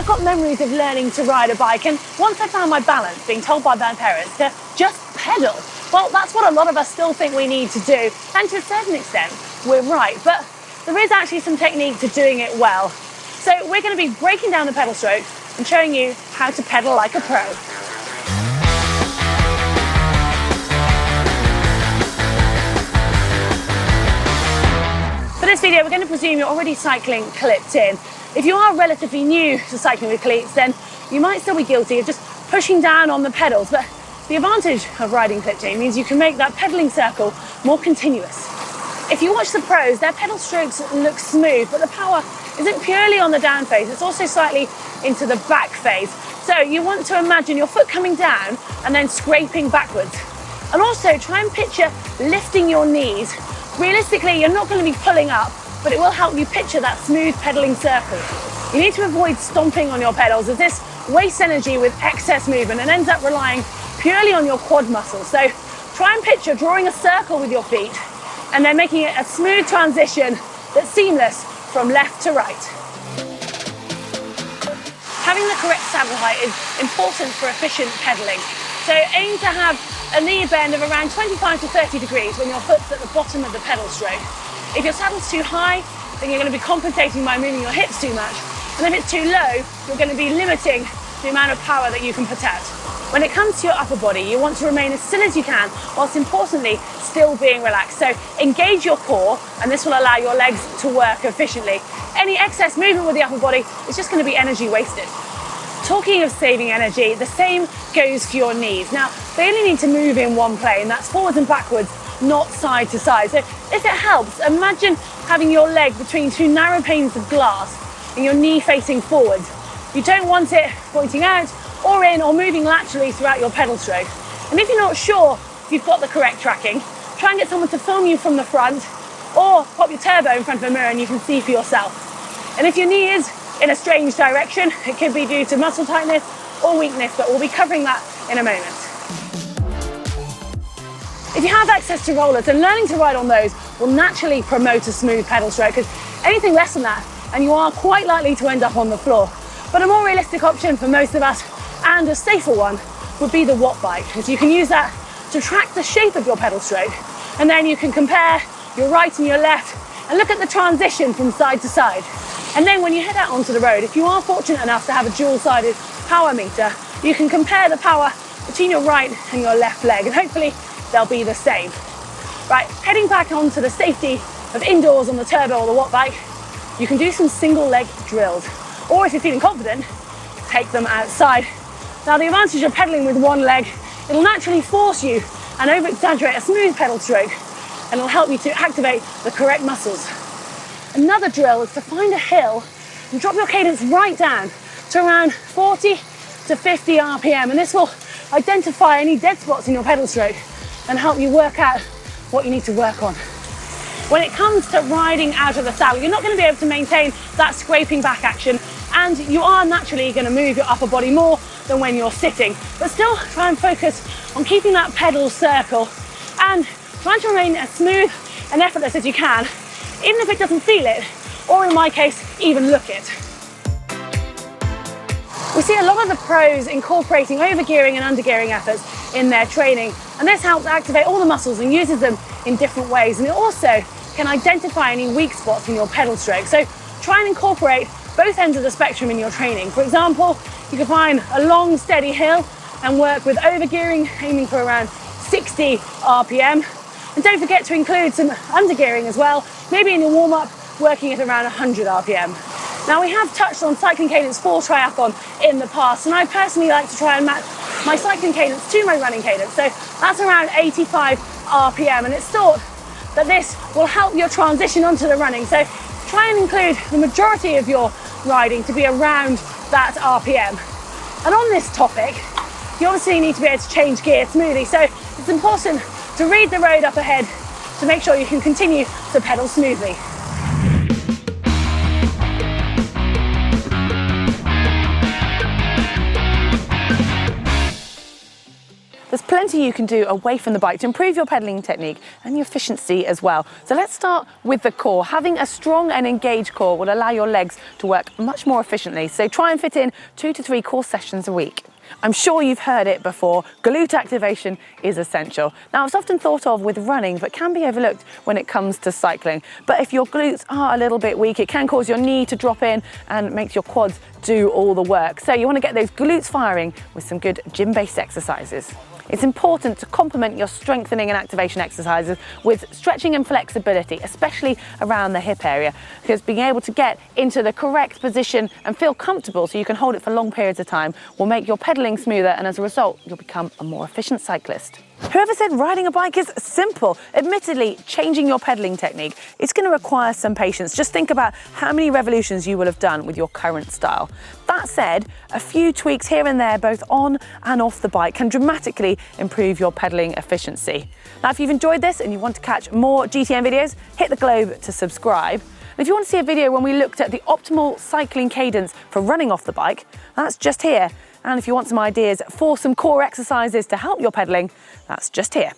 I've got memories of learning to ride a bike, and once I found my balance, being told by my parents to just pedal. Well, that's what a lot of us still think we need to do, and to a certain extent, we're right. But there is actually some technique to doing it well. So we're going to be breaking down the pedal stroke and showing you how to pedal like a pro. For this video, we're going to presume you're already cycling clipped in. If you are relatively new to cycling with cleats, then you might still be guilty of just pushing down on the pedals. But the advantage of riding clipped in means you can make that pedaling circle more continuous. If you watch the pros, their pedal strokes look smooth, but the power isn't purely on the down phase, it's also slightly into the back phase. So you want to imagine your foot coming down and then scraping backwards. And also try and picture lifting your knees. Realistically, you're not going to be pulling up, but it will help you picture that smooth pedaling circle. You need to avoid stomping on your pedals, as this wastes energy with excess movement and ends up relying purely on your quad muscles. So try and picture drawing a circle with your feet and then making it a smooth transition that's seamless from left to right. Having the correct saddle height is important for efficient pedaling. So aim to have a knee bend of around 25 to 30 degrees when your foot's at the bottom of the pedal stroke. If your saddle's too high, then you're going to be compensating by moving your hips too much. And if it's too low, you're going to be limiting the amount of power that you can put out. When it comes to your upper body, you want to remain as still as you can, whilst importantly, still being relaxed. So engage your core, and this will allow your legs to work efficiently. Any excess movement with the upper body is just going to be energy wasted. Talking of saving energy, the same goes for your knees. Now, they only need to move in one plane, that's forwards and backwards, not side to side. So if it helps, imagine having your leg between two narrow panes of glass and your knee facing forwards. You don't want it pointing out or in or moving laterally throughout your pedal stroke. And if you're not sure if you've got the correct tracking, try and get someone to film you from the front, or pop your turbo in front of a mirror and you can see for yourself. And if your knee is in a strange direction, it could be due to muscle tightness or weakness, but we'll be covering that in a moment. If you have access to rollers, then learning to ride on those will naturally promote a smooth pedal stroke, because anything less than that and you are quite likely to end up on the floor. But a more realistic option for most of us, and a safer one, would be the watt bike, as you can use that to track the shape of your pedal stroke, and then you can compare your right and your left and look at the transition from side to side. And then when you head out onto the road, if you are fortunate enough to have a dual-sided power meter, you can compare the power between your right and your left leg, and hopefully they'll be the same. Right, heading back onto the safety of indoors on the turbo or the watt bike, you can do some single leg drills, or if you're feeling confident, take them outside. Now, the advantage of pedaling with one leg, it'll naturally force you and over-exaggerate a smooth pedal stroke, and it'll help you to activate the correct muscles. Another drill is to find a hill and drop your cadence right down to around 40 to 50 RPM, and this will identify any dead spots in your pedal stroke and help you work out what you need to work on. When it comes to riding out of the saddle, you're not going to be able to maintain that scraping back action, and you are naturally going to move your upper body more than when you're sitting. But still, try and focus on keeping that pedal circle and trying to remain as smooth and effortless as you can, even if it doesn't feel it, or in my case, even look it. We see a lot of the pros incorporating overgearing and undergearing efforts in their training, and this helps activate all the muscles and uses them in different ways, and it also can identify any weak spots in your pedal stroke. So try and incorporate both ends of the spectrum in your training. For example, you can find a long, steady hill and work with overgearing, aiming for around 60 RPM. And don't forget to include some undergearing as well, maybe in your warm-up, working at around 100 RPM. Now, we have touched on cycling cadence for triathlon in the past, and I personally like to try and match my cycling cadence to my running cadence. So that's around 85 RPM, and it's thought that this will help your transition onto the running. So try and include the majority of your riding to be around that RPM. And on this topic, you obviously need to be able to change gear smoothly. So it's important to read the road up ahead to make sure you can continue to pedal smoothly. There's plenty you can do away from the bike to improve your pedaling technique and your efficiency as well. So let's start with the core. Having a strong and engaged core will allow your legs to work much more efficiently. So try and fit in 2 to 3 core sessions a week. I'm sure you've heard it before, glute activation is essential. Now, it's often thought of with running, but can be overlooked when it comes to cycling. But if your glutes are a little bit weak, it can cause your knee to drop in and make your quads do all the work. So you want to get those glutes firing with some good gym-based exercises. It's important to complement your strengthening and activation exercises with stretching and flexibility, especially around the hip area, because being able to get into the correct position and feel comfortable so you can hold it for long periods of time will make your pedaling smoother, and as a result, you'll become a more efficient cyclist. Whoever said riding a bike is simple? Admittedly, changing your pedaling technique, it's going to require some patience. Just think about how many revolutions you will have done with your current style. That said, a few tweaks here and there, both on and off the bike, can dramatically improve your pedaling efficiency. Now, if you've enjoyed this and you want to catch more GTM videos, hit the globe to subscribe. And if you want to see a video when we looked at the optimal cycling cadence for running off the bike, that's just here. And if you want some ideas for some core exercises to help your pedaling, that's just here.